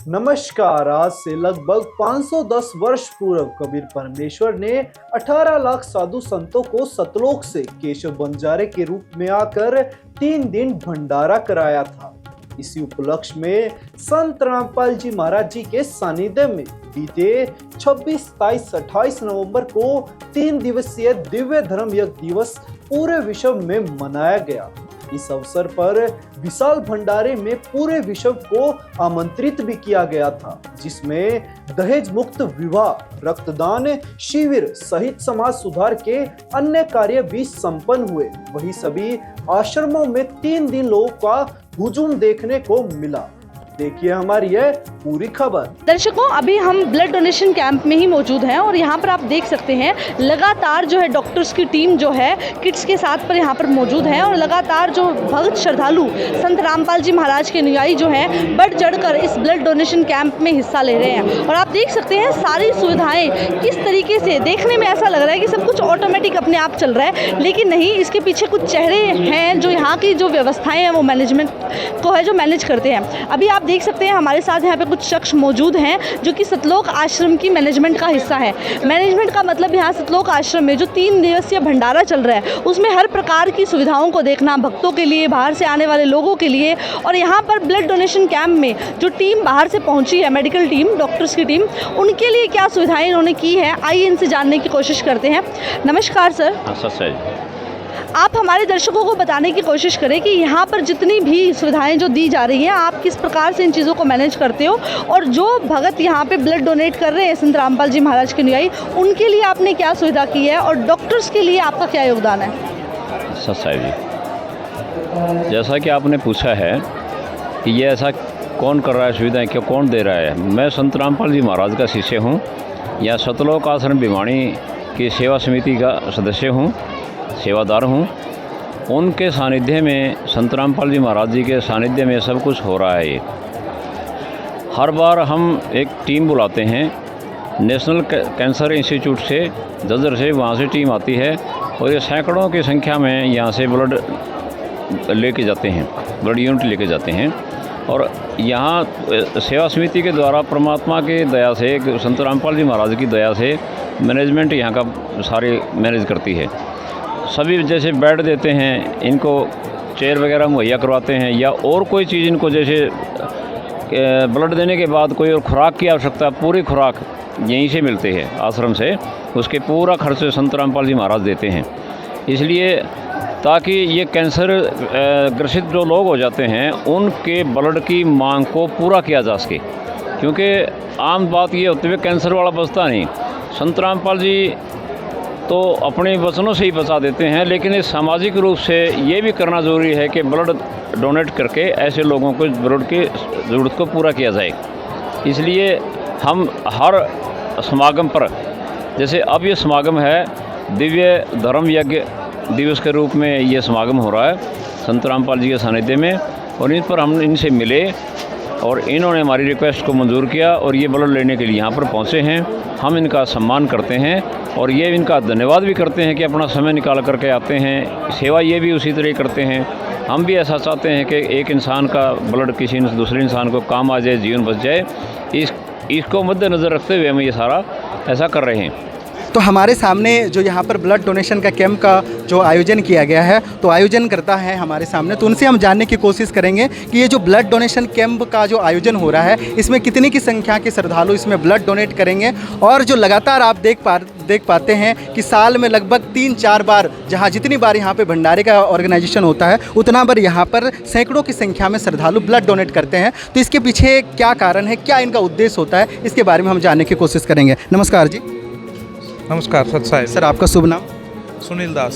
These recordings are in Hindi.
नमस्कार। आज से लगभग 510 वर्ष पूर्व कबीर परमेश्वर ने 18 लाख साधु संतों को सतलोक से केशव बंजारे के रूप में आकर 3 दिन भंडारा कराया था। इसी उपलक्ष्य में संत रामपाल जी महाराज जी के सानिध्य में बीते 26, 27, 28 नवंबर को 3 दिवसीय दिव्य धर्म यज्ञ दिवस पूरे विश्व में मनाया गया। इस अवसर पर विशाल भंडारे में पूरे विश्व को आमंत्रित भी किया गया था, जिसमें दहेज मुक्त विवाह, रक्तदान शिविर सहित समाज सुधार के अन्य कार्य भी संपन्न हुए। वहीं सभी आश्रमों में 3 दिन लोगों का हुजूम देखने को मिला। देखिए हमारी यह पूरी खबर। दर्शकों, अभी हम ब्लड डोनेशन कैंप में ही मौजूद हैं और यहाँ पर आप देख सकते हैं लगातार जो है डॉक्टर्स की टीम जो है किट्स के साथ पर यहाँ पर मौजूद है और लगातार जो भक्त श्रद्धालु संत रामपाल जी महाराज के अनुयायी जो हैं बढ़ चढ़कर इस ब्लड डोनेशन कैंप में हिस्सा ले रहे हैं। और आप देख सकते हैं सारी सुविधाएं किस तरीके से, देखने में ऐसा लग रहा है कि सब कुछ ऑटोमेटिक अपने आप चल रहा है, लेकिन नहीं, इसके पीछे कुछ चेहरे हैं जो यहाँ की जो व्यवस्थाएं हैं वो मैनेजमेंट को है जो मैनेज करते हैं। अभी आप देख सकते हैं हमारे साथ यहाँ पे कुछ शख्स मौजूद हैं जो कि सतलोक आश्रम की मैनेजमेंट का हिस्सा है। मैनेजमेंट का मतलब यहाँ सतलोक आश्रम में जो 3 दिवसीय भंडारा चल रहा है उसमें हर प्रकार की सुविधाओं को देखना, भक्तों के लिए, बाहर से आने वाले लोगों के लिए। और यहाँ पर ब्लड डोनेशन कैंप में जो टीम बाहर से पहुँची है, मेडिकल टीम, डॉक्टर्स की टीम, उनके लिए क्या सुविधाएं इन्होंने की है, आइए इनसे जानने की कोशिश करते हैं। नमस्कार सर। आप हमारे दर्शकों को बताने की कोशिश करें कि यहाँ पर जितनी भी सुविधाएं जो दी जा रही हैं, आप किस प्रकार से इन चीज़ों को मैनेज करते हो, और जो भगत यहाँ पे ब्लड डोनेट कर रहे हैं संत रामपाल जी महाराज के अनुयायी, उनके लिए आपने क्या सुविधा की है और डॉक्टर्स के लिए आपका क्या योगदान है? सच्चाई जी, जैसा कि आपने पूछा है कि ये ऐसा कौन कर रहा है, सुविधाएँ क्यों कौन दे रहा है। मैं संत रामपाल जी महाराज का शिष्य हूँ, या सतलोक आश्रम भिवानी की सेवा समिति का सदस्य हूँ, सेवादार हूँ। उनके सानिध्य में, संत रामपाल जी महाराज जी के सानिध्य में सब कुछ हो रहा है। ये हर बार हम एक टीम बुलाते हैं नेशनल कैंसर इंस्टीट्यूट से, जजर से, वहाँ से टीम आती है और ये सैकड़ों की संख्या में यहाँ से ब्लड लेके जाते हैं, ब्लड यूनिट लेके जाते हैं। और यहाँ सेवा समिति के द्वारा परमात्मा की दया से, संत रामपाल जी महाराज की दया से मैनेजमेंट यहाँ का सारे मैनेज करती है। सभी जैसे बेड देते हैं, इनको चेयर वगैरह मुहैया करवाते हैं, या और कोई चीज़ इनको, जैसे ब्लड देने के बाद कोई और खुराक की आवश्यकता, पूरी खुराक यहीं से मिलती है आश्रम से, उसके पूरा खर्च संत रामपाल जी महाराज देते हैं। इसलिए ताकि ये कैंसर ग्रसित जो लोग हो जाते हैं उनके ब्लड की मांग को पूरा किया जा सके, क्योंकि आम बात ये होती है कैंसर वाला बचता नहीं। संत रामपाल जी तो अपने वचनों से ही बचा देते हैं, लेकिन इस सामाजिक रूप से ये भी करना ज़रूरी है कि ब्लड डोनेट करके ऐसे लोगों को ब्लड की ज़रूरत को पूरा किया जाए। इसलिए हम हर समागम पर, जैसे अब ये समागम है दिव्य धर्म यज्ञ दिवस के रूप में, ये समागम हो रहा है संत रामपाल जी के सानिध्य में, और इन पर हम इनसे मिले और इन्होंने हमारी रिक्वेस्ट को मंजूर किया और ये ब्लड लेने के लिए यहाँ पर पहुँचे हैं। हम इनका सम्मान करते हैं और ये इनका धन्यवाद भी करते हैं कि अपना समय निकाल करके आते हैं। सेवा ये भी उसी तरह करते हैं। हम भी ऐसा चाहते हैं कि एक इंसान का ब्लड किसी दूसरे इंसान को काम आ जाए, जीवन बच जाए। इसको मद्देनज़र रखते हुए हम ये सारा ऐसा कर रहे हैं। तो हमारे सामने जो यहाँ पर ब्लड डोनेशन का कैंप का जो आयोजन किया गया है, तो आयोजन करता है हमारे सामने, तो उनसे हम जानने की कोशिश करेंगे कि ये जो ब्लड डोनेशन कैंप का जो आयोजन हो रहा है, इसमें कितनी की संख्या के श्रद्धालु इसमें ब्लड डोनेट करेंगे। और जो लगातार आप देख पाते हैं कि साल में लगभग 3-4 बार, जहाँ जितनी बार यहाँ पे भंडारे का ऑर्गेनाइजेशन होता है, उतना बार यहाँ पर सैकड़ों की संख्या में श्रद्धालु ब्लड डोनेट करते हैं। तो इसके पीछे क्या कारण है, क्या इनका उद्देश्य होता है, इसके बारे में हम जानने की कोशिश करेंगे। नमस्कार जी। नमस्कार। सत्साई सर, आपका शुभ नाम? सुनील दास।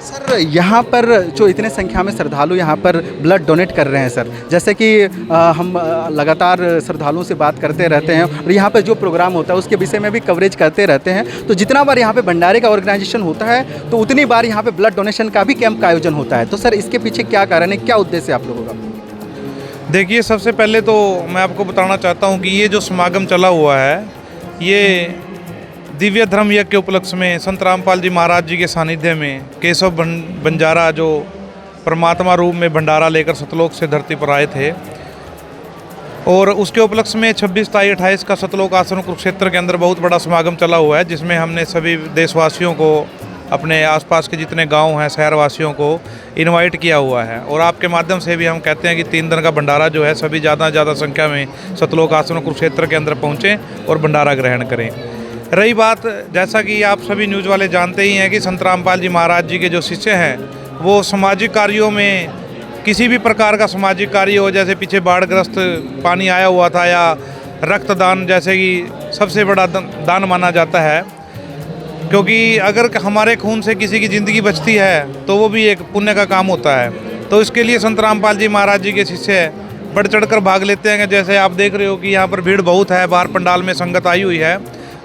सर, यहाँ पर जो इतने संख्या में श्रद्धालु यहाँ पर ब्लड डोनेट कर रहे हैं सर, जैसे कि हम लगातार श्रद्धालुओं से बात करते रहते हैं और यहाँ पर जो प्रोग्राम होता है उसके विषय में भी कवरेज करते रहते हैं, तो जितना बार यहाँ पे भंडारे का ऑर्गेनाइजेशन होता है तो उतनी बार यहाँ पे ब्लड डोनेशन का भी कैंप का आयोजन होता है। तो सर, इसके पीछे क्या कारण है, क्या उद्देश्य है आप लोगों का? देखिए, सबसे पहले तो मैं आपको बताना चाहता हूँ कि ये जो समागम चला हुआ है, ये दिव्य धर्म यज्ञ के उपलक्ष्य में संत रामपाल जी महाराज जी के सानिध्य में केशव बंजारा जो परमात्मा रूप में भंडारा लेकर सतलोक से धरती पर आए थे, और उसके उपलक्ष्य में 26, 27, 28 का सतलोक आश्रम कुरुक्षेत्र के अंदर बहुत बड़ा समागम चला हुआ है, जिसमें हमने सभी देशवासियों को, अपने आसपास के जितने गांव हैं, शहरवासियों को इनवाइट किया हुआ है। और आपके माध्यम से भी हम कहते हैं कि 3 दिन का भंडारा जो है सभी ज़्यादा संख्या में सतलोक आश्रम कुरुक्षेत्र के अंदर पहुँचें और भंडारा ग्रहण करें। रही बात, जैसा कि आप सभी न्यूज़ वाले जानते ही हैं कि संत रामपाल जी महाराज जी के जो शिष्य हैं वो सामाजिक कार्यों में, किसी भी प्रकार का सामाजिक कार्य हो, जैसे पीछे बाढ़ग्रस्त पानी आया हुआ था, या रक्तदान जैसे कि सबसे बड़ा दान माना जाता है, क्योंकि अगर हमारे खून से किसी की ज़िंदगी बचती है तो वो भी एक पुण्य का काम होता है। तो इसके लिए संत रामपाल जी महाराज जी के शिष्य बढ़ चढ़कर भाग लेते हैं। जैसे आप देख रहे हो कि यहाँ पर भीड़ बहुत है, बाहर पंडाल में संगत आई हुई है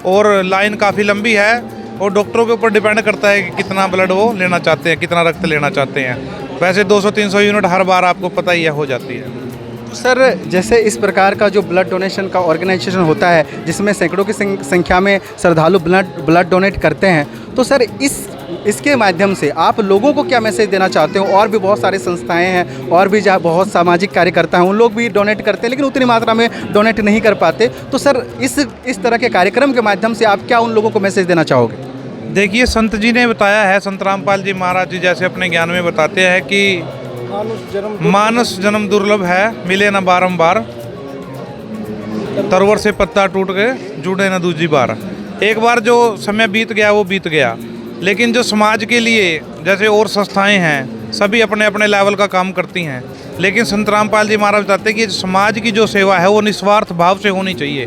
और लाइन काफ़ी लंबी है, और डॉक्टरों के ऊपर डिपेंड करता है कि कितना ब्लड वो लेना चाहते हैं, कितना रक्त लेना चाहते हैं। वैसे 200-300 यूनिट हर बार आपको पता ही है हो जाती है। सर, जैसे इस प्रकार का जो ब्लड डोनेशन का ऑर्गेनाइजेशन होता है जिसमें सैकड़ों की संख्या में श्रद्धालु ब्लड डोनेट करते हैं, तो सर इसके माध्यम से आप लोगों को क्या मैसेज देना चाहते हो? और भी बहुत सारी संस्थाएं हैं और भी जहाँ बहुत सामाजिक कार्यकर्ता हैं, उन लोग भी डोनेट करते हैं लेकिन उतनी मात्रा में डोनेट नहीं कर पाते। तो सर इस तरह के कार्यक्रम के माध्यम से आप क्या उन लोगों को मैसेज देना चाहोगे? देखिए, संत जी ने बताया है, संत रामपाल जी महाराज जी जैसे अपने ज्ञान में बताते हैं कि मानस जन्म दुर्लभ है, मिले न बारंबार, तरवर से पत्ता टूट गए, जुड़े न दूजी बार। एक बार जो समय बीत गया वो बीत गया, लेकिन जो समाज के लिए, जैसे और संस्थाएं हैं, सभी अपने अपने लेवल का काम करती हैं, लेकिन संत रामपाल जी महाराज बताते हैं कि समाज की जो सेवा है वो निस्वार्थ भाव से होनी चाहिए,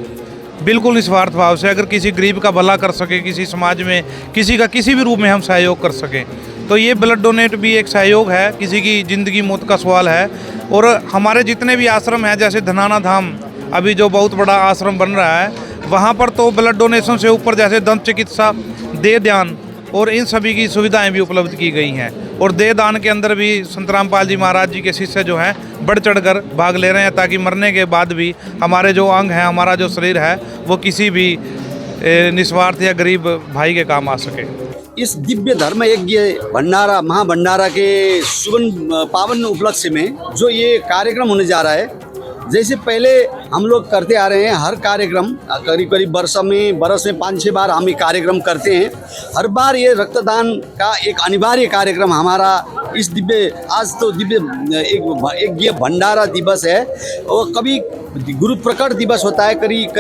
बिल्कुल निस्वार्थ भाव से। अगर किसी गरीब का भला कर सके, किसी समाज में किसी का किसी भी रूप में हम सहयोग कर सकें, तो ये ब्लड डोनेट भी एक सहयोग है, किसी की ज़िंदगी मौत का सवाल है। और हमारे जितने भी आश्रम हैं, जैसे धनाना धाम अभी जो बहुत बड़ा आश्रम बन रहा है, वहाँ पर तो ब्लड डोनेशन से ऊपर जैसे दंत चिकित्सा, देह दान और इन सभी की सुविधाएं भी उपलब्ध की गई हैं। और देह दान के अंदर भी संत रामपाल जी महाराज जी के शिष्य जो हैं बढ़ चढ़कर भाग ले रहे हैं, ताकि मरने के बाद भी हमारे जो अंग हैं, हमारा जो शरीर है, वो किसी भी निस्वार्थ या गरीब भाई के काम आ सके। इस दिव्य धर्म यज्ञ भंडारा, महाभंडारा के सुगन पावन उपलक्ष्य में जो ये कार्यक्रम होने जा रहा है, जैसे पहले हम लोग करते आ रहे हैं, हर कार्यक्रम करीब करीब बरस में 5-6 बार हम ये कार्यक्रम करते हैं। हर बार ये रक्तदान का एक अनिवार्य कार्यक्रम हमारा इस आज तो दिव्य एक भंडारा दिवस है, और कभी गुरु प्रकट दिवस होता है, करीब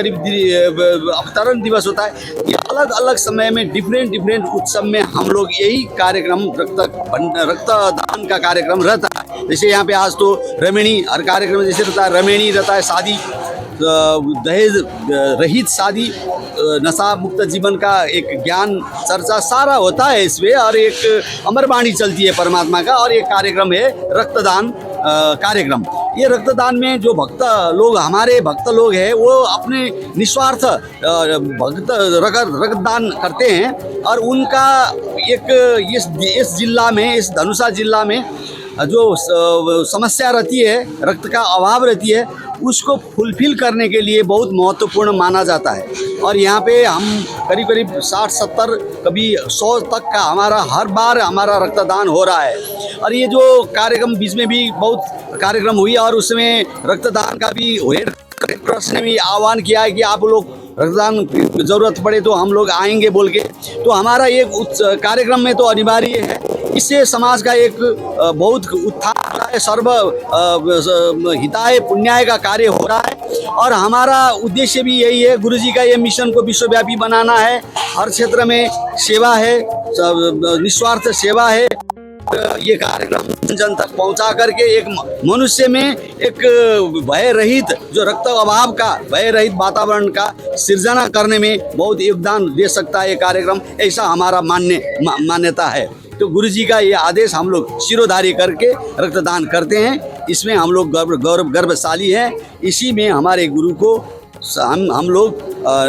अवतरण दिवस होता है। ये अलग अलग समय में डिफरेंट उत्सव में हम लोग यही कार्यक्रम रक्तदान का कार्यक्रम रहता है। जैसे यहाँ पे आज तो रमणी, हर कार्यक्रम जैसे रहता है, रमणी रहता है, शादी, दहेज रहित शादी, नशा मुक्त जीवन का एक ज्ञान चर्चा सारा होता है इसमें, और एक अमरवाणी चलती है परमात्मा का। और एक कार्यक्रम है रक्तदान कार्यक्रम। ये रक्तदान में जो हमारे भक्त लोग हैं, वो अपने निस्वार्थ रक्तदान करते हैं, और उनका एक इस जिला में, इस धनुषा जिला में जो समस्या रहती है, रक्त का अभाव रहती है, उसको फुलफिल करने के लिए बहुत महत्वपूर्ण माना जाता है। और यहाँ पे हम करीब 60-70 कभी 100 तक का हर बार हमारा रक्तदान हो रहा है। और ये जो कार्यक्रम बीच में भी बहुत कार्यक्रम हुई, और उसमें रक्तदान का भी रेड क्रॉस ने भी आह्वान किया है कि आप लोग रक्तदान की ज़रूरत पड़े तो हम लोग आएंगे बोल के। तो हमारा एक कार्यक्रम में तो अनिवार्य है, इससे समाज का एक बहुत उत्थान है, सर्व हिताय पुण्याय का कार्य हो रहा है। और हमारा उद्देश्य भी यही है, गुरुजी का ये मिशन को विश्वव्यापी बनाना है। हर क्षेत्र में सेवा है, निस्वार्थ सेवा है। ये कार्यक्रम जन तक पहुंचा करके एक मनुष्य में एक भय रहित, जो रक्त अभाव का भय रहित वातावरण का सृजना करने में बहुत योगदान दे सकता है ये कार्यक्रम, ऐसा हमारा मान्यता है। तो गुरु जी का ये आदेश हम लोग शिरोधारी करके रक्तदान करते हैं, इसमें हम लोग गर्वशाली हैं। इसी में हमारे गुरु को हम लोग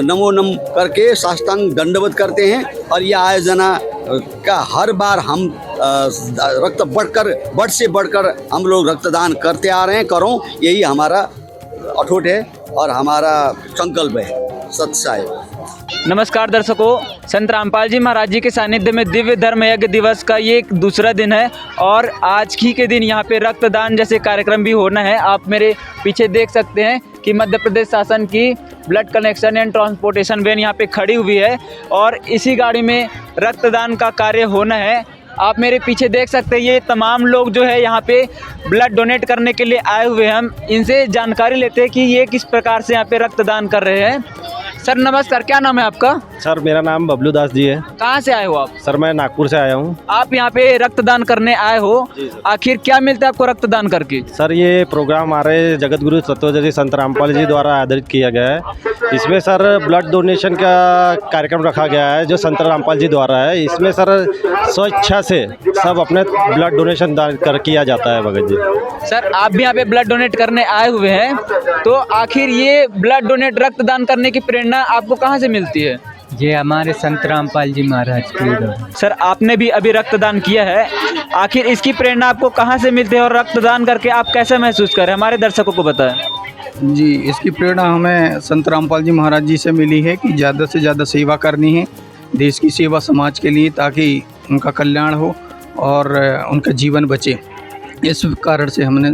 नमो नम करके साष्टांग दंडवत करते हैं। और यह आयोजना का हर बार हम बढ़ से बढ़कर हम लोग रक्तदान करते आ रहे हैं, करो, यही हमारा अठोट है और हमारा संकल्प है। सत्साय। नमस्कार दर्शकों, संत रामपाल जी महाराज जी के सानिध्य में दिव्य धर्म यज्ञ दिवस का ये एक दूसरा दिन है, और आज ही के दिन यहाँ पे रक्तदान जैसे कार्यक्रम भी होना है। आप मेरे पीछे देख सकते हैं कि मध्य प्रदेश शासन की blood collection and transportation van यहाँ पे खड़ी हुई है और इसी गाड़ी में रक्तदान का कार्य होना है। आप मेरे पीछे देख सकते हैं ये तमाम लोग जो है यहाँ पे ब्लड डोनेट करने के लिए आए हुए हैं। हम इनसे जानकारी लेते हैं कि ये किस प्रकार से यहाँ पे रक्तदान कर रहे हैं। सर नमस्कार, क्या नाम है आपका? सर मेरा नाम बबलू दास जी है। कहाँ से आए हो आप? सर मैं नागपुर से आया हूँ। आप यहाँ पे रक्तदान करने आए हो, आखिर क्या मिलता है आपको रक्तदान करके? सर ये प्रोग्राम हमारे जगत गुरु तत्वदर्शी संत रामपाल जी द्वारा आयोजित किया गया है। इसमें सर ब्लड डोनेशन का कार्यक्रम रखा गया है जो संत रामपाल जी द्वारा है। इसमें सर स्वेच्छा से सब अपने ब्लड डोनेशन किया जाता है भगत जी। सर आप भी यहाँ पे ब्लड डोनेट करने आए हुए हैं, तो आखिर ये ब्लड डोनेट रक्तदान करने की प्रेरणा आपको कहाँ से मिलती है? ये हमारे संत रामपाल जी महाराज की। सर आपने भी अभी रक्तदान किया है, आखिर इसकी प्रेरणा आपको कहाँ से मिलती है और रक्तदान करके आप कैसा महसूस कर रहे हैं, हमारे दर्शकों को बताएं। जी, इसकी प्रेरणा हमें संत रामपाल जी महाराज जी से मिली है कि ज़्यादा से ज़्यादा सेवा करनी है, देश की सेवा समाज के लिए, ताकि उनका कल्याण हो और उनका जीवन बचे। इस कारण से हमने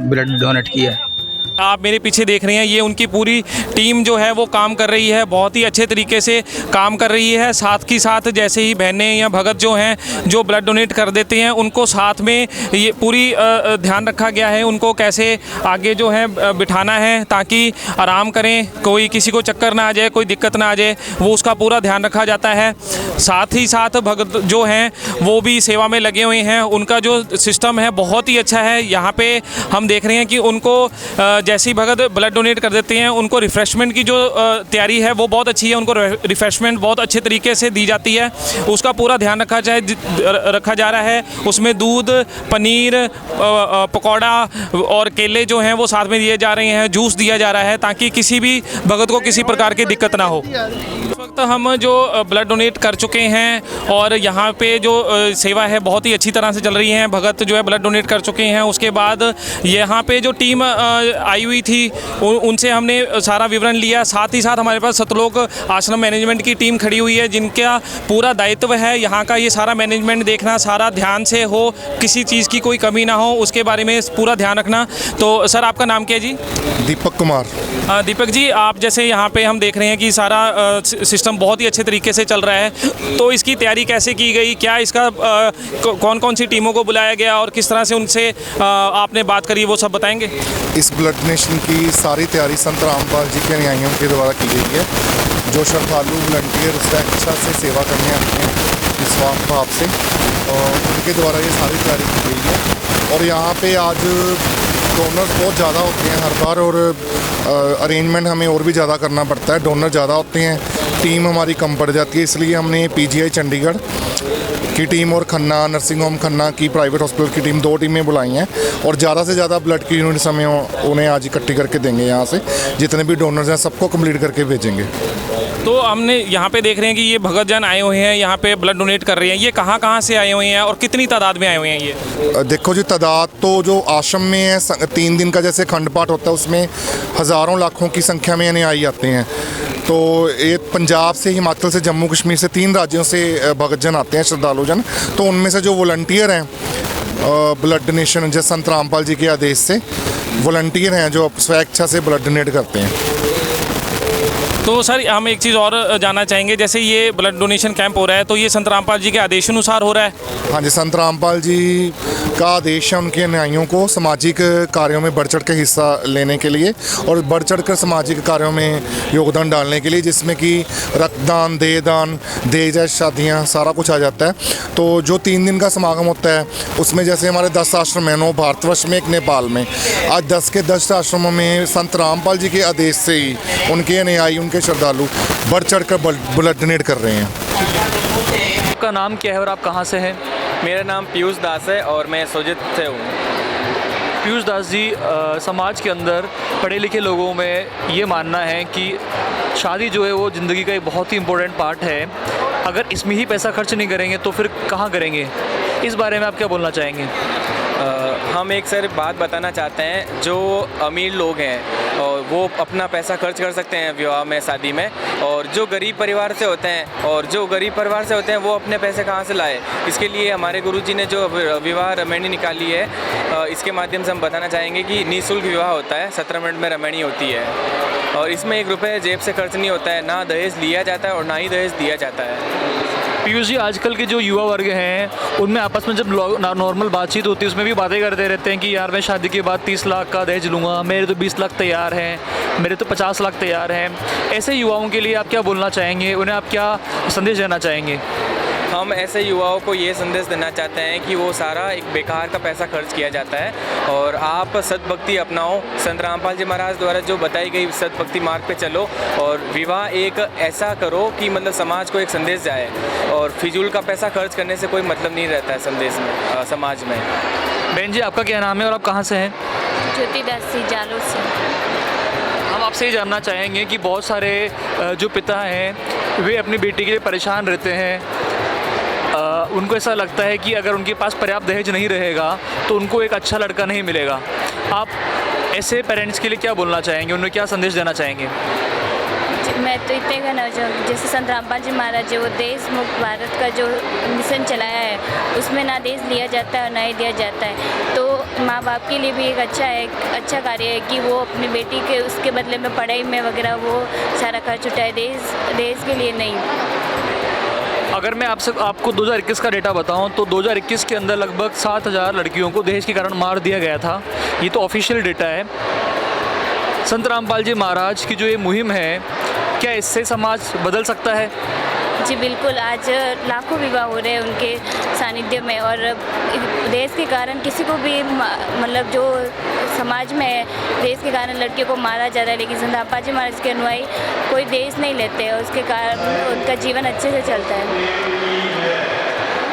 ब्लड डोनेट किया है। आप मेरे पीछे देख रहे हैं, ये उनकी पूरी टीम जो है वो काम कर रही है, बहुत ही अच्छे तरीके से काम कर रही है। साथ ही साथ जैसे ही बहनें या भगत जो हैं जो ब्लड डोनेट कर देते हैं उनको साथ में ये पूरी ध्यान रखा गया है उनको कैसे आगे जो है बिठाना है ताकि आराम करें, कोई किसी को चक्कर ना आ जाए, कोई दिक्कत ना आ जाए, वो उसका पूरा ध्यान रखा जाता है। साथ ही साथ भगत जो हैं वो भी सेवा में लगे हुए हैं, उनका जो सिस्टम है बहुत ही अच्छा है। यहाँ पे हम देख रहे हैं कि उनको जैसे ही भगत ब्लड डोनेट कर देते हैं उनको रिफ़्रेशमेंट की जो तैयारी है वो बहुत अच्छी है, उनको रिफ़्रेशमेंट बहुत अच्छे तरीके से दी जाती है, उसका पूरा ध्यान रखा जा रहा है। उसमें दूध, पनीर, पकौड़ा और केले जो हैं वो साथ में दिए जा रहे हैं, जूस दिया जा रहा है ताकि किसी भी भगत को किसी प्रकार की दिक्कत ना हो। इस वक्त हम जो ब्लड डोनेट कर चुके हैं और यहाँ पे जो सेवा है बहुत ही अच्छी तरह से चल रही है। भगत जो है ब्लड डोनेट कर चुके हैं, उसके बाद यहाँ पे जो टीम आई हुई थी उनसे हमने सारा विवरण लिया। साथ ही साथ हमारे पास सतलोक आश्रम मैनेजमेंट की टीम खड़ी हुई है जिनका पूरा दायित्व है यहाँ का ये सारा मैनेजमेंट देखना, सारा ध्यान से हो, किसी चीज़ की कोई कमी ना हो, उसके बारे में पूरा ध्यान रखना। तो सर आपका नाम क्या है जी? दीपक कुमार। दीपक जी, आप जैसे यहाँ पे हम देख रहे हैं कि सारा सिस्टम बहुत ही अच्छे तरीके से चल रहा है, तो इसकी तैयारी कैसे की गई, क्या इसका कौन कौन सी टीमों को बुलाया गया और किस तरह से उनसे आपने बात करी, वो सब बताएंगे? इस ब्लड डोनेशन की सारी तैयारी संत रामपाल जी के अनुयायियों के द्वारा की गई है। जो श्रद्धालु वॉलंटियर उसका इच्छा से सेवा करने आते हैं निस्वार्थ भाव से, और उनके द्वारा ये सारी तैयारी की गई है। और यहाँ पे आज डोनर्स बहुत ज़्यादा होते हैं हर बार, और अरेंजमेंट हमें और भी ज़्यादा करना पड़ता है। डोनर ज़्यादा होते हैं, टीम हमारी कम पड़ जाती है, इसलिए हमने PGI चंडीगढ़ की टीम और खन्ना नर्सिंग होम खन्ना की प्राइवेट हॉस्पिटल की टीम 2 टीमें बुलाई हैं, और ज़्यादा से ज़्यादा ब्लड की यूनिट्स हमें उन्हें आज इकट्ठी करके देंगे। यहाँ से जितने भी डोनर्स हैं सबको कंप्लीट करके भेजेंगे। तो हमने यहाँ पे देख रहे हैं कि ये भगत जन आए हुए हैं, यहाँ पे ब्लड डोनेट कर रहे हैं, ये कहाँ से आए हुए हैं और कितनी तादाद में आए हुए हैं ये? देखो जी, तादाद तो जो आश्रम में है 3 दिन का जैसे खंड पाठ होता है उसमें हज़ारों लाखों की संख्या में आई आते हैं। तो ये पंजाब से, हिमाचल से, जम्मू कश्मीर से 3 राज्यों से भगत जन आते हैं, श्रद्धालु जन। तो उनमें से जो वॉलंटियर हैं ब्लड डोनेशन जैसे संत रामपाल जी के आदेश से वॉलंटियर हैं जो स्वेच्छा से ब्लड डोनेट करते हैं। तो सर हम एक चीज़ और जानना चाहेंगे, जैसे ये ब्लड डोनेशन कैंप हो रहा है तो ये संत रामपाल जी के आदेशानुसार हो रहा है? हाँ जी, संत रामपाल जी का आदेश है उनके अनुयायियों को सामाजिक कार्यों में बढ़ चढ़ के हिस्सा लेने के लिए और बढ़ चढ़ कर सामाजिक कार्यों में योगदान डालने के लिए, जिसमें कि रक्तदान, देहदान, दहेज, शादियाँ, सारा कुछ आ जाता है। तो जो 3 दिन का समागम होता है उसमें जैसे हमारे 10 आश्रम हैं, 9 भारतवर्ष में, 1 नेपाल में। आज 10 के 10 आश्रमों में संत रामपाल जी के आदेश से ही उनके अनुयायी, उनके श्रद्धालु बढ़ चढ़ कर ब्लड डोनेट कर रहे हैं। आपका नाम क्या है और आप कहाँ से हैं? मेरा नाम पीयूष दास है और मैं सोजित से हूँ। पीयूष दास जी, समाज के अंदर पढ़े लिखे लोगों में ये मानना है कि शादी जो है वो ज़िंदगी का एक बहुत ही इम्पोर्टेंट पार्ट है, अगर इसमें ही पैसा खर्च नहीं करेंगे तो फिर कहाँ करेंगे? इस बारे में आप क्या बोलना चाहेंगे? हम एक सर बात बताना चाहते हैं, जो अमीर लोग हैं और वो अपना पैसा खर्च कर सकते हैं विवाह में, शादी में, और जो गरीब परिवार से होते हैं वो अपने पैसे कहाँ से लाए। इसके लिए हमारे गुरुजी ने जो विवाह रमणी निकाली है, इसके माध्यम से हम बताना चाहेंगे कि निःशुल्क विवाह होता है, 17 मिनट में रमणी होती है और इसमें 1 रुपये जेब से खर्च नहीं होता है, ना दहेज लिया जाता है और ना ही दहेज दिया जाता है। पीयूष जी, आजकल के जो युवा वर्ग हैं उनमें आपस में जब नॉर्मल बातचीत होती है उसमें भी बातें करते रहते हैं कि यार मैं शादी के बाद 30 लाख का दहेज लूँगा, मेरे तो 20 लाख तैयार हैं, मेरे तो 50 लाख तैयार हैं। ऐसे युवाओं के लिए आप क्या बोलना चाहेंगे, उन्हें आप क्या संदेश देना चाहेंगे? हम ऐसे युवाओं को ये संदेश देना चाहते हैं कि वो सारा एक बेकार का पैसा खर्च किया जाता है और आप सद्भक्ति अपनाओ, संत रामपाल जी महाराज द्वारा जो बताई गई सद्भक्ति मार्ग पे चलो और विवाह एक ऐसा करो कि मतलब समाज को एक संदेश जाए और फिजूल का पैसा खर्च करने से कोई मतलब नहीं रहता है संदेश में, समाज में। बहन जी, आपका क्या नाम है और आप कहाँ से हैं? ज्योति दासी, जालोर से। हम आपसे ये जानना चाहेंगे कि बहुत सारे जो पिता हैं वे अपनी बेटी के लिए परेशान रहते हैं। उनको ऐसा लगता है कि अगर उनके पास पर्याप्त दहेज नहीं रहेगा तो उनको एक अच्छा लड़का नहीं मिलेगा। आप ऐसे पेरेंट्स के लिए क्या बोलना चाहेंगे, उन्हें क्या संदेश देना चाहेंगे? मैं तो इतने कहना चाहूँगी, जैसे संत रामपाल जी महाराज जी वो देश मुक्त भारत का जो मिशन चलाया है उसमें ना दहेज लिया जाता है और ना ही दिया जाता है। तो माँ बाप के लिए भी एक अच्छा कार्य है कि वो अपनी बेटी के उसके बदले में पढ़ाई में वगैरह वो सारा खर्च उठाए, दहेज के लिए नहीं। अगर मैं आपको 2021 का डेटा बताऊं तो 2021 के अंदर लगभग 7000 लड़कियों को दहेज के कारण मार दिया गया था। ये तो ऑफिशियल डेटा है। संत रामपाल जी महाराज की जो ये मुहिम है, क्या इससे समाज बदल सकता है? जी बिल्कुल, आज लाखों विवाह हो रहे हैं उनके सानिध्य में और देश के कारण किसी को भी मतलब जो समाज में है देश के कारण लड़कियों को मारा जा रहा है, लेकिन संत रामपाल जी महाराज के अनुयायी कोई देश नहीं लेते और उसके कारण उनका जीवन अच्छे से चलता है।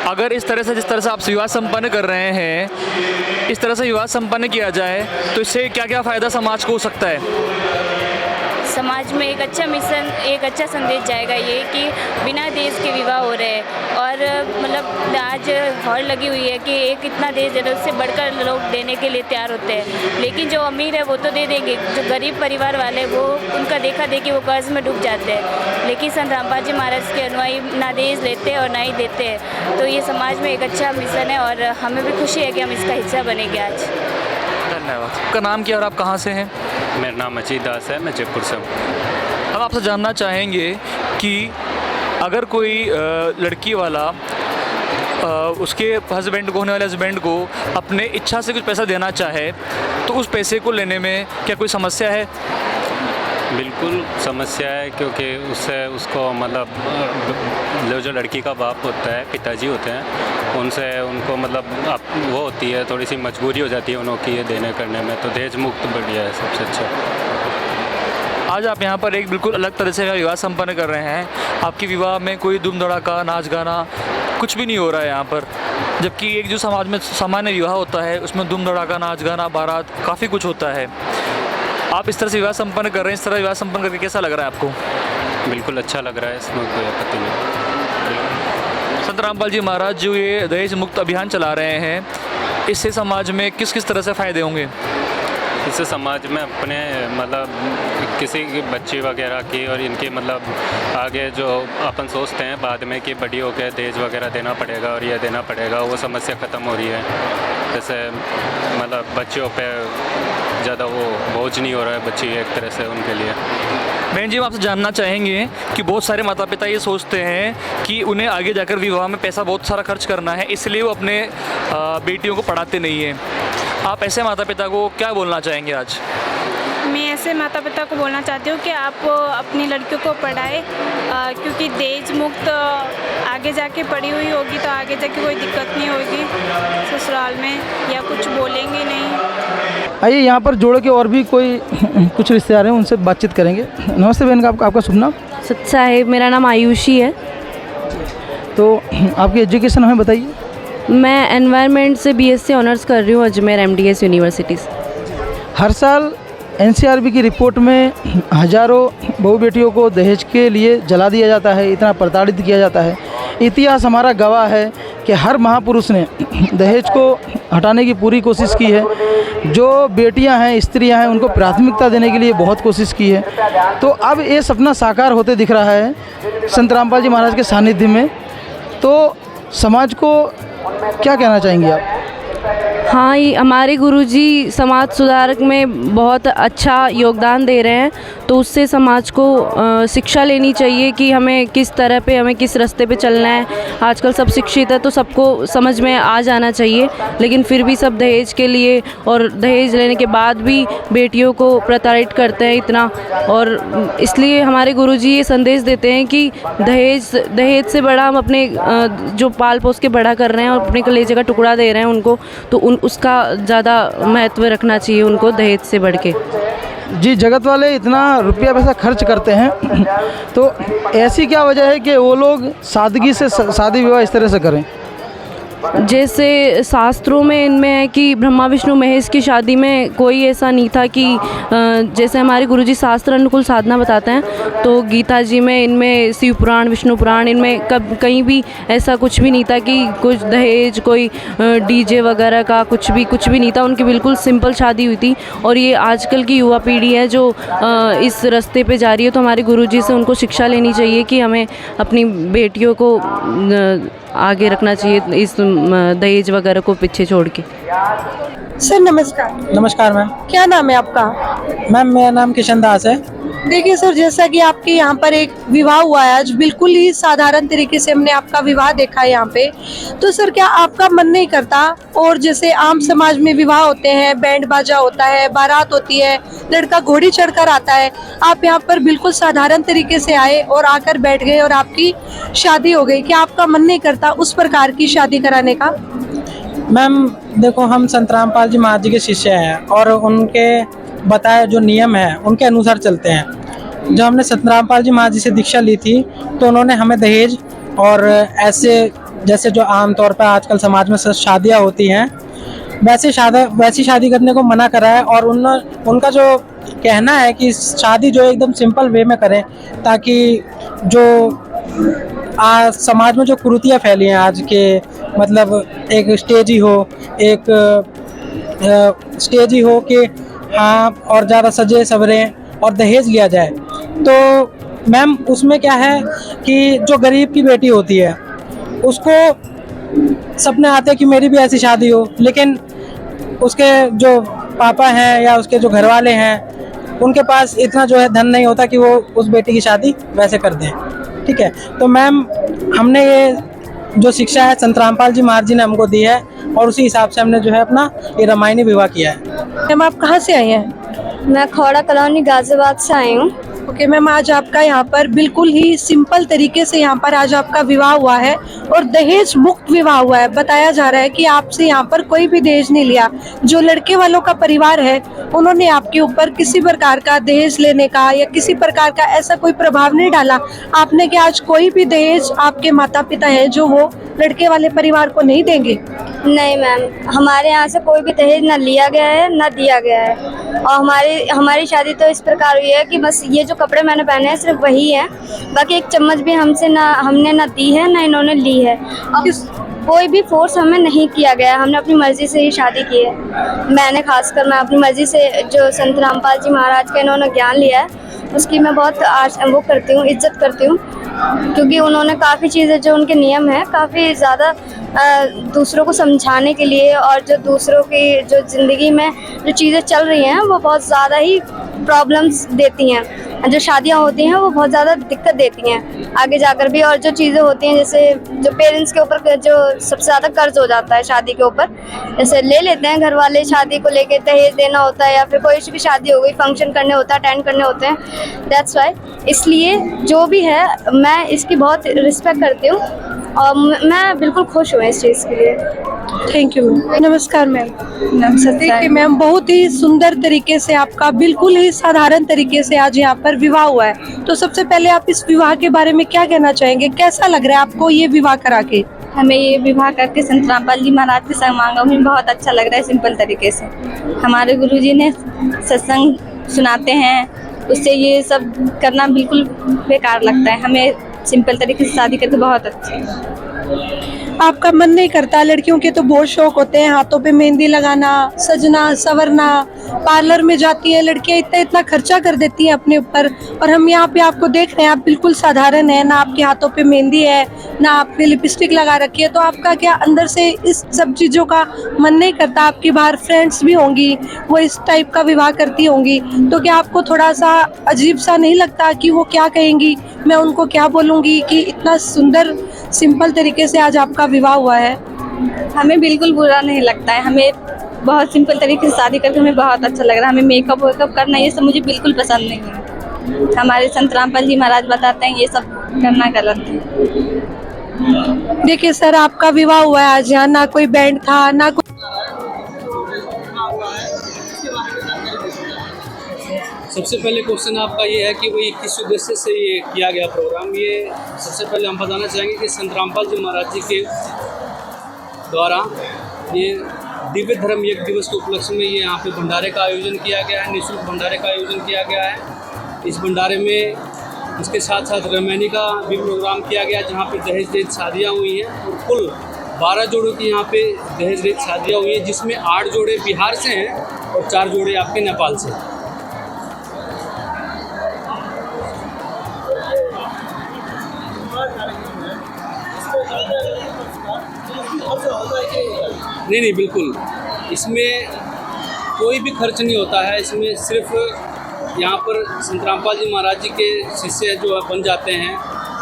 अगर इस तरह से जिस तरह से आप विवाह संपन्न कर रहे हैं, इस तरह से विवाह संपन्न किया जाए तो इससे क्या क्या फ़ायदा समाज को हो सकता है? समाज में एक अच्छा मिशन, एक अच्छा संदेश जाएगा ये कि बिना दहेज के विवाह हो रहे हैं और मतलब आज हॉल लगी हुई है कि एक इतना दहेज है उससे बढ़कर लोग देने के लिए तैयार होते हैं, लेकिन जो अमीर है वो तो दे देंगे, जो गरीब परिवार वाले वो उनका देखा देखी वो कर्ज में डूब जाते हैं। लेकिन संत रामपाल जी महाराज के अनुयायी ना दहेज लेते हैं और ना ही देते हैं, तो ये समाज में एक अच्छा मिशन है और हमें भी खुशी है कि हम इसका हिस्सा बनेंगे आज। धन्यवाद। आपका नाम क्या और आप कहाँ से हैं? मेरा नाम अजीत दास है, मैं जयपुर से हूँ। हम आपसे जानना चाहेंगे कि अगर कोई लड़की वाला उसके हस्बैंड को, होने वाले हस्बैंड को अपने इच्छा से कुछ पैसा देना चाहे तो उस पैसे को लेने में क्या कोई समस्या है? बिल्कुल समस्या है, क्योंकि उससे उसको मतलब जो लड़की का बाप होता है, पिताजी होते हैं, उनसे उनको मतलब वो होती है, थोड़ी सी मजबूरी हो जाती है उनकी ये देने करने में। तो दहेज मुक्त बढ़िया है, सबसे अच्छा। आज आप यहाँ पर एक बिल्कुल अलग तरह से विवाह संपन्न कर रहे हैं। आपके विवाह में कोई धूम धड़ाका, नाच गाना कुछ भी नहीं हो रहा है यहाँ पर, जबकि एक जो समाज में सामान्य विवाह होता है उसमें धूम धड़ाका, नाच गाना, बारात, काफ़ी कुछ होता है। आप इस तरह से विवाह संपन्न कर रहे हैं, इस तरह विवाह संपन्न करके कैसा लग रहा है आपको? बिल्कुल अच्छा लग रहा है, इसमें कोई आपत्ति नहीं। संत रामपाल जी महाराज जो ये दहेज मुक्त अभियान चला रहे हैं, इससे समाज में किस किस तरह से फ़ायदे होंगे? इससे समाज में अपने मतलब किसी की बच्ची वगैरह की और इनकी मतलब आगे जो अपन सोचते हैं बाद में कि बड़ी होकर दहेज वगैरह देना पड़ेगा और ये देना पड़ेगा, वो समस्या ख़त्म हो रही है। जैसे मतलब बच्चों पे ज़्यादा वो बोझ नहीं हो रहा है, बच्ची एक तरह से उनके लिए। बहन जी, हम आपसे जानना चाहेंगे कि बहुत सारे माता पिता ये सोचते हैं कि उन्हें आगे जाकर विवाह में पैसा बहुत सारा खर्च करना है, इसलिए वो अपने बेटियों को पढ़ाते नहीं हैं। आप ऐसे माता पिता को क्या बोलना चाहेंगे आज? मैं ऐसे माता पिता को बोलना चाहती हूँ कि आप अपनी लड़कियों को पढ़ाएं, क्योंकि दहेज मुक्त आगे जाके पढ़ी हुई होगी तो आगे जाके कोई दिक्कत नहीं होगी ससुराल में, या कुछ बोलेंगे नहीं। आइए यहाँ पर जोड़ के और भी कोई कुछ रिश्तेदार हैं, उनसे बातचीत करेंगे। नमस्ते बहन, आपका शुभ नाम? साहिब, मेरा नाम आयुषी है। तो आपकी एजुकेशन हमें बताइए। मैं एनवायरनमेंट से बीएससी ऑनर्स कर रही हूँ अजमेर एमडीएस यूनिवर्सिटी से। हर साल एनसीआरबी की रिपोर्ट में हजारों बहू बेटियों को दहेज के लिए जला दिया जाता है, इतना प्रताड़ित किया जाता है। इतिहास हमारा गवाह है कि हर महापुरुष ने दहेज को हटाने की पूरी कोशिश की है। जो बेटियां हैं, स्त्रियां हैं, उनको प्राथमिकता देने के लिए बहुत कोशिश की है। तो अब ये सपना साकार होते दिख रहा है संत रामपाल जी महाराज के सानिध्य में। तो समाज को क्या कहना चाहेंगे आप? हाँ, ये हमारे गुरुजी समाज सुधारक में बहुत अच्छा योगदान दे रहे हैं। तो उससे समाज को शिक्षा लेनी चाहिए कि हमें किस तरह पे, हमें किस रास्ते पे चलना है। आजकल सब शिक्षित है तो सबको समझ में आ जाना चाहिए, लेकिन फिर भी सब दहेज के लिए और दहेज लेने के बाद भी बेटियों को प्रताड़ित करते हैं इतना। और इसलिए हमारे गुरुजी ये संदेश देते हैं कि दहेज से बड़ा हम अपने जो पाल पोस के बड़ा कर रहे हैं और अपने कलेजे का टुकड़ा दे रहे हैं उनको, तो उसका ज़्यादा महत्व रखना चाहिए उनको दहेज से बढ़ के। जी, जगत वाले इतना रुपया पैसा खर्च करते हैं तो ऐसी क्या वजह है कि वो लोग सादगी से शादी विवाह इस तरह से करें? जैसे शास्त्रों में इनमें है कि ब्रह्मा विष्णु महेश की शादी में कोई ऐसा नहीं था कि जैसे हमारे गुरुजी शास्त्र अनुकूल साधना बताते हैं, तो गीता जी में, इनमें शिव पुराण, विष्णु पुराण, इनमें कहीं भी ऐसा कुछ भी नहीं था कि कुछ दहेज, कोई डीजे वगैरह का कुछ भी नहीं था। उनकी बिल्कुल सिंपल शादी हुई थी। और ये आजकल की युवा पीढ़ी है जो इस रास्ते पे जा रही है, तो हमारे गुरुजी से उनको शिक्षा लेनी चाहिए कि हमें अपनी बेटियों को आगे रखना चाहिए, इस दहेज वगैरह को पीछे छोड़ के। सर नमस्कार। नमस्कार मैम। क्या नाम है आपका? मैम, मेरा नाम किशन दास है। देखिए सर, जैसा कि आपके यहाँ पर एक विवाह हुआ है आज, बिल्कुल ही साधारण तरीके से हमने आपका विवाह देखा है यहाँ पे। तो सर क्या आपका मन नहीं करता, और जैसे आम समाज में विवाह होते हैं, बैंड बाजा होता है, बारात होती है, लड़का घोड़ी चढ़कर आता है, आप यहाँ पर बिल्कुल साधारण तरीके से आए और आकर बैठ गए और आपकी शादी हो गई। क्या आपका मन नहीं करता उस प्रकार की शादी कराने का? मैम देखो, हम संत रामपाल जी महाराज जी के शिष्य हैं और उनके बताए जो नियम है उनके अनुसार चलते हैं। जब हमने संत रामपाल जी महाराज जी से दीक्षा ली थी तो उन्होंने हमें दहेज और ऐसे जैसे जो आमतौर पर आजकल समाज में शादियाँ होती हैं वैसी शादी करने को मना करा है। और उनका जो कहना है कि शादी जो एकदम सिंपल वे में करें, ताकि जो समाज में जो कुरीतियाँ फैली हैं आज के, मतलब एक स्टेज ही हो कि हाँ और ज़्यादा सजे सवरें और दहेज लिया जाए। तो मैम उसमें क्या है कि जो गरीब की बेटी होती है उसको सपने आते हैं कि मेरी भी ऐसी शादी हो, लेकिन उसके जो पापा हैं या उसके जो घर वाले हैं उनके पास इतना जो है धन नहीं होता कि वो उस बेटी की शादी वैसे कर दें। ठीक है, तो मैम हमने ये जो शिक्षा है संत रामपाल जी महाराज जी ने हमको दी है और उसी हिसाब से हमने जो है अपना ये रामायणी विवाह किया है। मैम आप कहाँ से आई हैं? मैं खौड़ा कॉलोनी गाजियाबाद से आई हूँ। ओके मैम, आज आपका यहाँ पर बिल्कुल ही सिंपल तरीके से यहाँ पर आज आपका विवाह हुआ है और दहेज मुक्त विवाह हुआ है। बताया जा रहा है कि आपसे यहाँ पर कोई भी दहेज नहीं लिया। जो लड़के वालों का परिवार है उन्होंने आपके ऊपर किसी प्रकार का दहेज लेने का या किसी प्रकार का ऐसा कोई प्रभाव नहीं डाला। आपने क्या आज कोई भी दहेज, आपके माता पिता हैं जो वो लड़के वाले परिवार को नहीं देंगे? नहीं मैम, हमारे यहाँ से कोई भी दहेज ना लिया गया है ना दिया गया है। और हमारी शादी तो इस प्रकार हुई है कि बस ये जो कपड़े मैंने पहने हैं सिर्फ वही है, बाकी एक चम्मच भी हमने ना दी है ना इन्होंने ली है। और कोई भी फोर्स हमें नहीं किया गया, हमने अपनी मर्जी से ही शादी की है। मैं अपनी मर्जी से जो संत रामपाल जी महाराज का इन्होंने ज्ञान लिया है उसकी मैं बहुत वो करती हूँ, इज्जत करती हूँ, क्योंकि उन्होंने काफ़ी चीज़ें जो उनके नियम हैं काफ़ी ज़्यादा दूसरों को समझाने के लिए, और जो दूसरों की जो ज़िंदगी में जो चीज़ें चल रही हैं वो बहुत ज़्यादा ही प्रॉब्लम्स देती हैं। जो शादियां होती हैं वो बहुत ज़्यादा दिक्कत देती हैं आगे जाकर भी। और जो चीज़ें होती हैं जैसे जो पेरेंट्स के ऊपर जो सबसे ज़्यादा कर्ज हो जाता है शादी के ऊपर, जैसे ले लेते हैं घर वाले शादी को लेके, दहेज देना होता है या फिर कोई भी शादी हो गई फंक्शन करने होता है, अटेंड करने होते हैं। दैट्स वाई, इसलिए जो भी है मैं इसकी बहुत रिस्पेक्ट करती हूँ और मैं बिल्कुल खुश हूँ इस चीज़ के लिए। Thank you ma'am. नमस्कार मैम। देखिए मैम, बहुत ही सुंदर तरीके से आपका बिल्कुल ही साधारण तरीके से आज यहाँ पर विवाह हुआ है। तो सबसे पहले आप इस विवाह के बारे में क्या कहना चाहेंगे? कैसा लग रहा है आपको ये विवाह करा के? हमें ये विवाह करके संत रामपाल जी महाराज के समागम में बहुत अच्छा लग रहा है। सिंपल तरीके से हमारे गुरुजी ने सत्संग सुनाते हैं, उससे ये सब करना बिल्कुल बेकार लगता है। हमें सिंपल तरीके से शादी करके बहुत अच्छे हैं। आपका मन नहीं करता? लड़कियों के तो बहुत शौक होते हैं, हाथों पे मेहंदी लगाना, सजना संवरना, पार्लर में जाती हैं लड़कियां, इतना इतना खर्चा कर देती हैं अपने ऊपर, और हम यहाँ पे आपको देख रहे हैं आप बिल्कुल साधारण है, ना आपके हाथों पे मेहंदी है, ना आपने लिपस्टिक लगा रखी है। तो आपका क्या अंदर से इस सब चीज़ों का मन नहीं करता? आपकी बाहर फ्रेंड्स भी होंगी, वो इस टाइप का विवाह करती होंगी, तो क्या आपको थोड़ा सा अजीब सा नहीं लगता कि वो क्या कहेंगी, मैं उनको क्या बोलूँगी कि इतना सुंदर सिंपल तरीके से आज आपका विवाह हुआ है? हमें बिल्कुल बुरा नहीं लगता है, हमें बहुत सिंपल तरीके से शादी करके हमें बहुत अच्छा लग रहा है। हमें मेकअप वेकअप करना ये सब मुझे बिल्कुल पसंद नहीं है। हमारे संत रामपाल जी महाराज बताते हैं ये सब करना गलत है। देखिए सर, आपका विवाह हुआ है आज, यहाँ ना कोई बैंड था ना कोई। सबसे पहले क्वेश्चन आपका ये है कि भाई किस उद्देश्य से ये किया गया प्रोग्राम। ये सबसे पहले हम बताना चाहेंगे कि संत रामपाल जी महाराज जी के द्वारा ये दिव्य धर्म यज्ञ दिवस के उपलक्ष्य में ये यहाँ पे भंडारे का आयोजन किया गया है, निःशुल्क भंडारे का आयोजन किया गया है। इस भंडारे में इसके साथ साथ रमैनी का भी प्रोग्राम किया गया जहाँ पे दहेज रहित शादियाँ हुई हैं, और कुल 12 जोड़ों की यहाँ पे दहेज रहित शादियाँ हुई हैं, जिसमें 8 जोड़े बिहार से हैं और 4 जोड़े आपके नेपाल से। नहीं, बिल्कुल इसमें कोई भी खर्च नहीं होता है। इसमें सिर्फ यहाँ पर संत रामपाल जी महाराज जी के शिष्य जो बन जाते हैं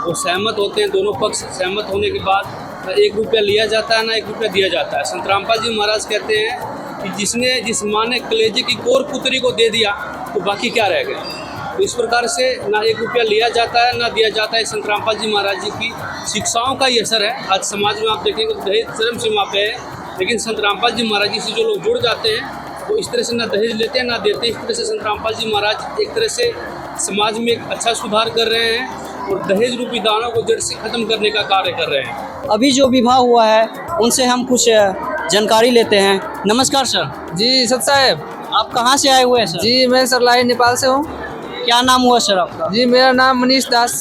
वो सहमत होते हैं, दोनों पक्ष सहमत होने के बाद 1 रुपया लिया जाता है ना 1 रुपया दिया जाता है। संत रामपाल जी महाराज कहते हैं कि जिस माँ ने कलेजे की कोर पुत्री को दे दिया तो बाकी क्या रह गया। तो इस प्रकार से ना 1 रुपया लिया जाता है ना दिया जाता है। संत रामपाल जी महाराज जी की शिक्षाओं का ही असर है। आज समाज में आप देखेंगे तो दहेज चरम सीमा पे है, लेकिन संत रामपाल जी महाराज जी से जो लोग जुड़ जाते हैं वो इस तरह से ना दहेज लेते हैं ना देते हैं। इस तरह से संत रामपाल जी महाराज एक तरह से समाज में एक अच्छा सुधार कर रहे हैं और दहेज रूपी दानों को जड़ से खत्म करने का कार्य कर रहे हैं। अभी जो विवाह हुआ है उनसे हम कुछ जानकारी लेते हैं। नमस्कार सर। जी सत साहब, आप कहाँ से आए हुए हैं सर? जी मैं सरलाई नेपाल से हूँ। क्या नाम हुआ सर आपका? जी मेरा नाम मनीष दास।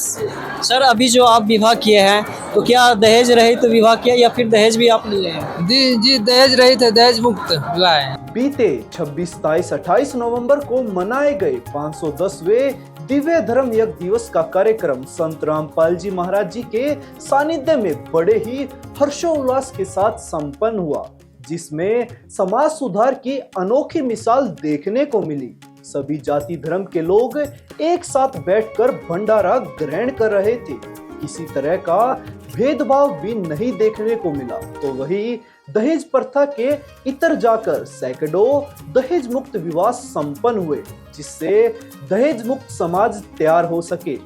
सर अभी जो आप विवाह किए हैं तो क्या दहेज रहित तो विवाह किया या फिर दहेज भी आप लिए हैं? जी दहेज रहित है, दहेज मुक्त विवाह है। बीते 26, 27, 28 नवंबर को मनाए गए 510वें दिव्य धर्म यज्ञ दिवस का कार्यक्रम संत रामपाल जी महाराज जी के सानिध्य में बड़े ही हर्षोल्लास के साथ संपन्न हुआ, जिसमें समाज सुधार की अनोखी मिसाल देखने को मिली। सभी जाति धर्म के लोग एक साथ बैठकर भंडारा ग्रहण कर रहे थे। किसी तरह का भेदभाव भी नहीं देखने को मिला। तो वही दहेज प्रथा के इतर जाकर सैकड़ों दहेज मुक्त विवाह संपन्न हुए, जिससे दहेज मुक्त समाज तैयार हो सके।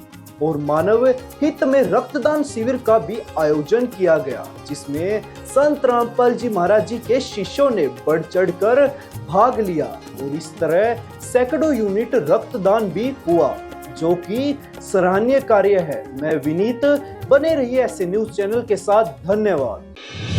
और मानव हित में रक्तदान शिविर का भी आयोजन किया गया, जिसमें संत रामपाल जी महाराज जी के शिष्यों ने बढ़ चढ़कर भाग लिया और इस तरह सैकड़ों यूनिट रक्तदान भी हुआ, जो कि सराहनीय कार्य है। मैं विनीत, बने रहिए ऐसे न्यूज चैनल के साथ। धन्यवाद।